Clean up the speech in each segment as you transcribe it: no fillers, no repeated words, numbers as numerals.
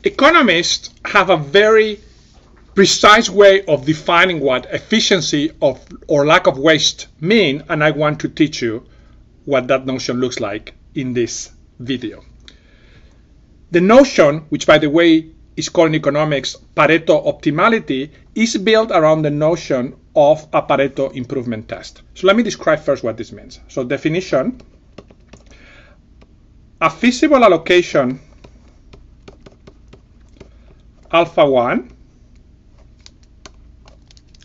Economists have a very precise way of defining what efficiency of or lack of waste mean, and I want to teach you what that notion looks like in this video. The notion, which by the way is called in economics Pareto optimality, is built around the notion of a Pareto improvement test. So let me describe first what this means. So definition: a feasible allocation alpha 1,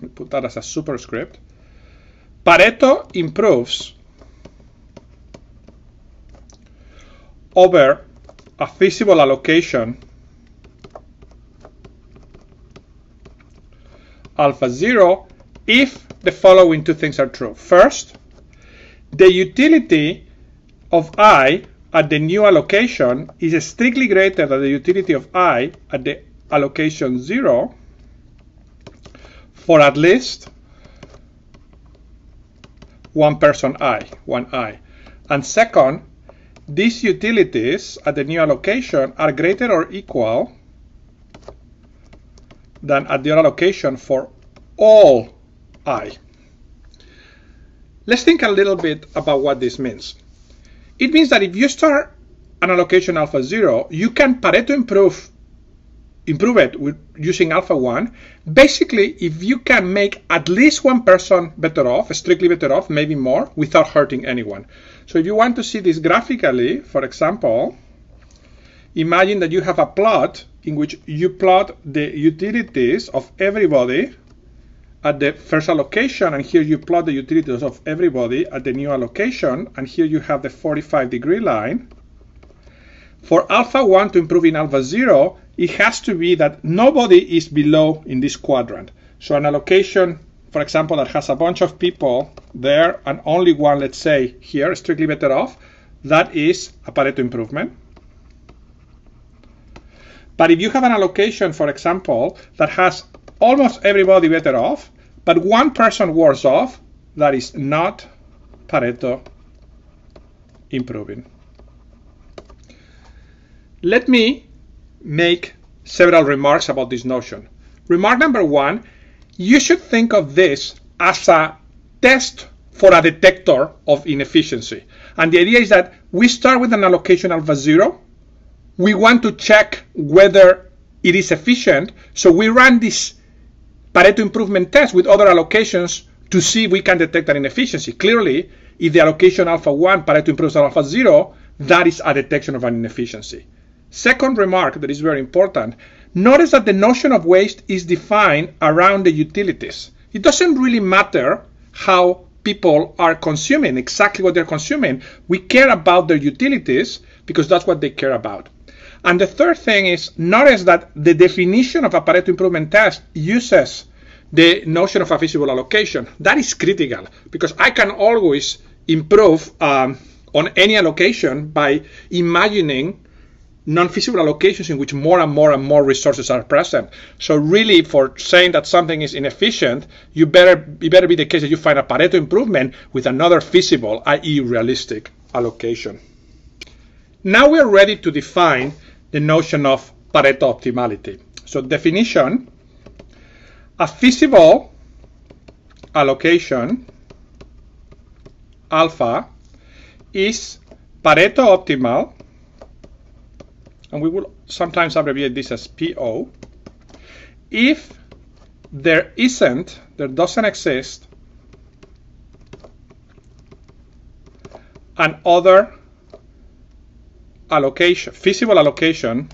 we put that as a superscript, Pareto improves over a feasible allocation alpha 0 if the following two things are true. First, the utility of I at the new allocation is strictly greater than the utility of I at the allocation 0 for at least one person I, one I. And second, these utilities at the new allocation are greater or equal than at the allocation for all I. Let's think a little bit about what this means. It means that if you start an allocation alpha 0, you can Pareto improve it with using alpha 1. Basically, if you can make at least one person better off, strictly better off, maybe more, without hurting anyone. So if you want to see this graphically, for example, imagine that you have a plot in which you plot the utilities of everybody at the first allocation, and here you plot the utilities of everybody at the new allocation, and here you have the 45-degree line. For alpha 1 to improve in alpha 0, it has to be that nobody is below in this quadrant. So an allocation, for example, that has a bunch of people there and only one, let's say, here, strictly better off, that is a Pareto improvement. But if you have an allocation, for example, that has almost everybody better off, but one person worse off, that is not Pareto improving. Let me make several remarks about this notion. Remark number one, you should think of this as a test for a detector of inefficiency. And the idea is that we start with an allocation alpha 0. We want to check whether it is efficient, so we run this Pareto improvement test with other allocations to see if we can detect an inefficiency. Clearly, if the allocation alpha 1 Pareto improves on alpha 0, that is a detection of an inefficiency. Second remark that is very important, notice that the notion of waste is defined around the utilities. It doesn't really matter how people are consuming, exactly what they're consuming. We care about their utilities because that's what they care about. And the third thing is, notice that the definition of a Pareto improvement test uses the notion of a feasible allocation. That is critical because I can always improve on any allocation by imagining non-feasible allocations in which more and more and more resources are present. So really, for saying that something is inefficient, it better be the case that you find a Pareto improvement with another feasible, i.e. realistic allocation. Now we are ready to define the notion of Pareto optimality. So definition, a feasible allocation alpha is Pareto optimal, and we will sometimes abbreviate this as PO, if there doesn't exist another allocation, feasible allocation,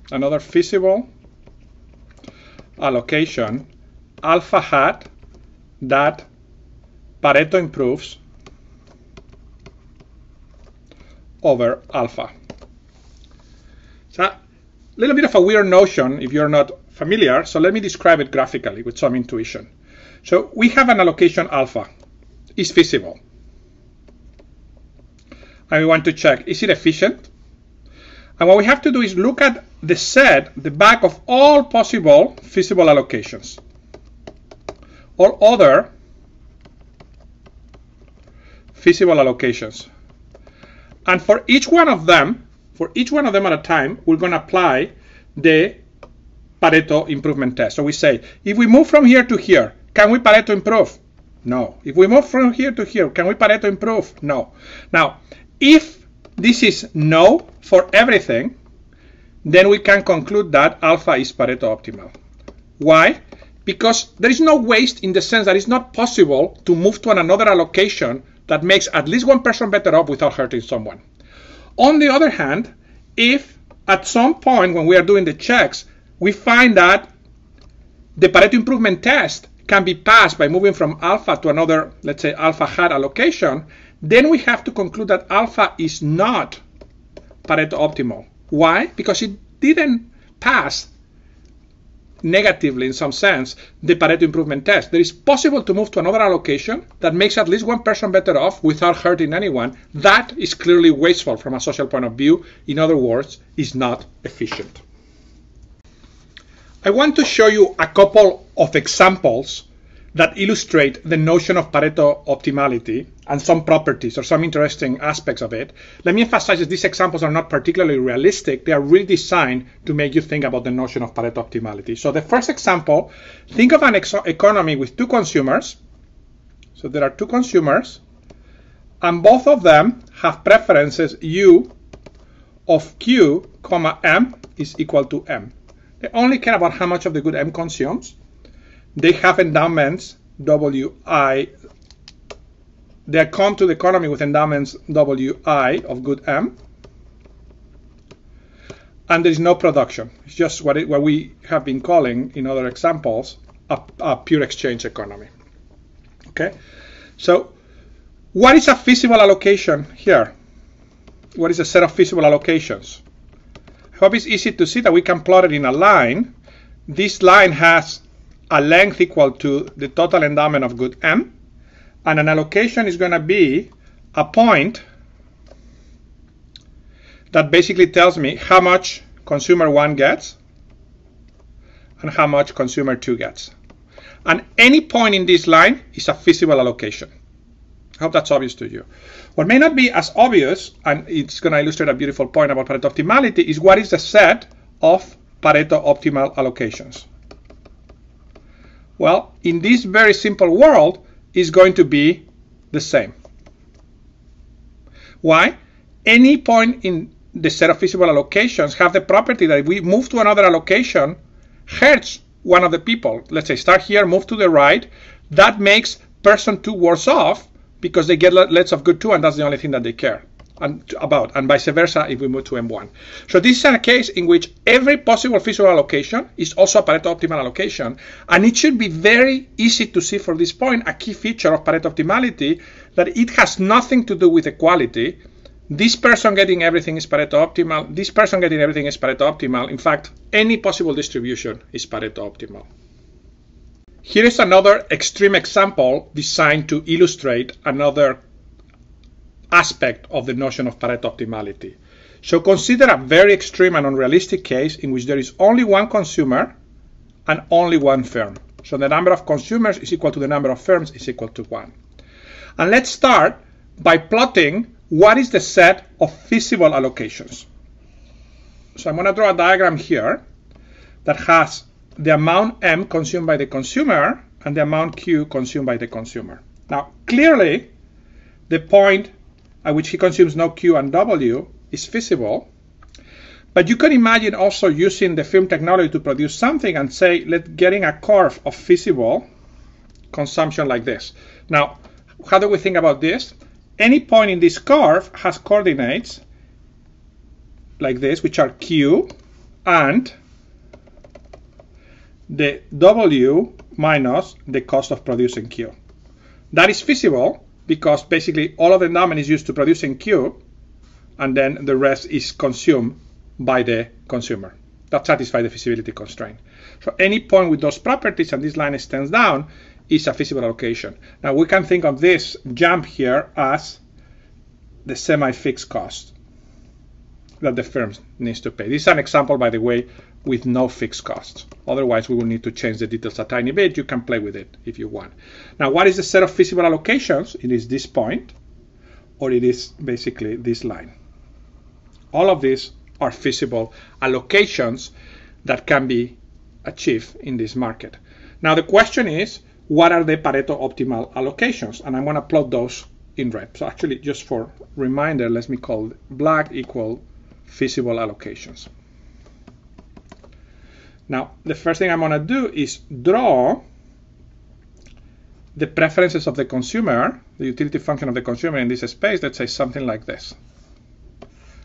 another feasible allocation alpha hat that Pareto improves over alpha. It's a little bit of a weird notion if you're not familiar, so let me describe it graphically with some intuition. So we have an allocation alpha. It's feasible. And we want to check, is it efficient? And what we have to do is look at the set, the back of all possible feasible allocations, or other feasible allocations. And for each one of them at a time, we're going to apply the Pareto improvement test. So we say, if we move from here to here, can we Pareto improve? No. If we move from here to here, can we Pareto improve? No. Now, if this is no for everything, then we can conclude that alpha is Pareto optimal. Why? Because there is no waste in the sense that it's not possible to move to another allocation that makes at least one person better off without hurting someone. On the other hand, if at some point when we are doing the checks, we find that the Pareto improvement test can be passed by moving from alpha to another, let's say alpha hat allocation, then we have to conclude that alpha is not Pareto optimal. Why? Because it didn't pass negatively in some sense the Pareto improvement test. There is possible to move to another allocation that makes at least one person better off without hurting anyone. That is clearly wasteful from a social point of view. In other words, is not efficient. I want to show you a couple of examples that illustrate the notion of Pareto optimality and some properties or some interesting aspects of it. Let me emphasize that these examples are not particularly realistic. They are really designed to make you think about the notion of Pareto optimality. So the first example, think of an economy with two consumers. So there are two consumers, and both of them have preferences U of Q, M is equal to M. They only care about how much of the good M consumes. They have endowments WI. They come to the economy with endowments WI of good M. And there is no production. It's just what we have been calling, in other examples, a pure exchange economy. Okay? So what is a feasible allocation here? What is a set of feasible allocations? I hope it's easy to see that we can plot it in a line. This line has a length equal to the total endowment of good M, and an allocation is going to be a point that basically tells me how much consumer 1 gets and how much consumer 2 gets. And any point in this line is a feasible allocation. I hope that's obvious to you. What may not be as obvious, and it's going to illustrate a beautiful point about Pareto optimality, is what is the set of Pareto optimal allocations. Well, in this very simple world, is going to be the same. Why? Any point in the set of feasible allocations have the property that if we move to another allocation, hurts one of the people. Let's say start here, move to the right. That makes person 2 worse off because they get less of good 2, and that's the only thing that they care about, and vice versa if we move to M1. So this is a case in which every possible feasible allocation is also a Pareto optimal allocation, and it should be very easy to see from this point a key feature of Pareto optimality, that it has nothing to do with equality. This person getting everything is Pareto optimal, this person getting everything is Pareto optimal. In fact, any possible distribution is Pareto optimal. Here is another extreme example designed to illustrate another aspect of the notion of Pareto optimality. So consider a very extreme and unrealistic case in which there is only one consumer and only one firm. So the number of consumers is equal to the number of firms is equal to 1. And let's start by plotting what is the set of feasible allocations. So I'm going to draw a diagram here that has the amount M consumed by the consumer and the amount Q consumed by the consumer. Now, clearly, the point at which he consumes no Q and W is feasible, but you can imagine also using the film technology to produce something and say, getting a curve of feasible consumption like this. Now, how do we think about this? Any point in this curve has coordinates like this, which are Q and the W minus the cost of producing Q. That is feasible because basically all of the endowment is used to producing Q, and then the rest is consumed by the consumer. That satisfies the feasibility constraint. So any point with those properties, and this line extends down, is a feasible allocation. Now we can think of this jump here as the semi-fixed cost that the firm needs to pay. This is an example, by the way, with no fixed costs. Otherwise, we will need to change the details a tiny bit. You can play with it if you want. Now, what is the set of feasible allocations? It is this point, or it is basically this line. All of these are feasible allocations that can be achieved in this market. Now the question is, what are the Pareto optimal allocations? And I'm going to plot those in red. So actually, just for reminder, let me call black equal feasible allocations. Now, the first thing I'm going to do is draw the preferences of the consumer, the utility function of the consumer in this space. Let's say something like this.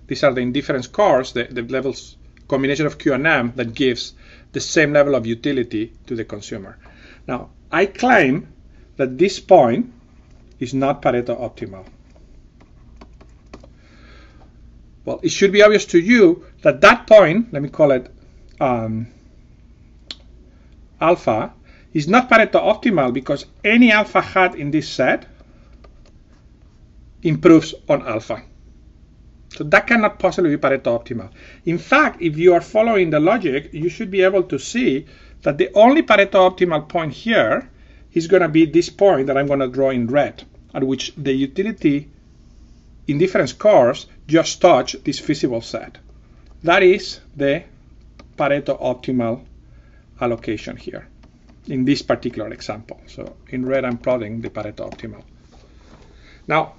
These are the indifference scores, the levels combination of Q and M that gives the same level of utility to the consumer. Now, I claim that this point is not Pareto optimal. Well, it should be obvious to you that that point, let me call it alpha, is not Pareto optimal because any alpha hat in this set improves on alpha. So that cannot possibly be Pareto optimal. In fact, if you are following the logic, you should be able to see that the only Pareto optimal point here is going to be this point that I'm going to draw in red, at which the utility indifference scores just touch this feasible set. That is the Pareto optimal allocation here in this particular example. So in red, I'm plotting the Pareto optimal. Now,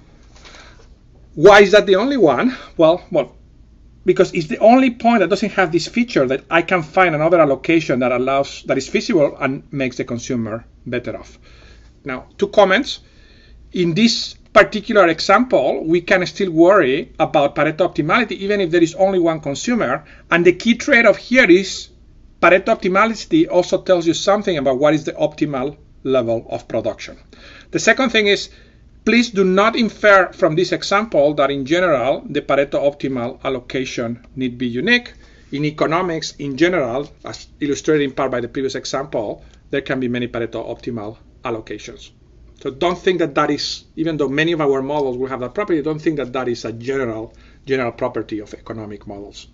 why is that the only one? Well, because it's the only point that doesn't have this feature that I can find another allocation that is feasible and makes the consumer better off. Now, 2 comments. In this particular example, we can still worry about Pareto optimality even if there is only one consumer. And the key trade-off here is Pareto optimality also tells you something about what is the optimal level of production. The second thing is, please do not infer from this example that in general the Pareto optimal allocation need be unique. In economics, in general, as illustrated in part by the previous example, there can be many Pareto optimal allocations. So don't think that that is, even though many of our models will have that property, don't think that that is a general property of economic models.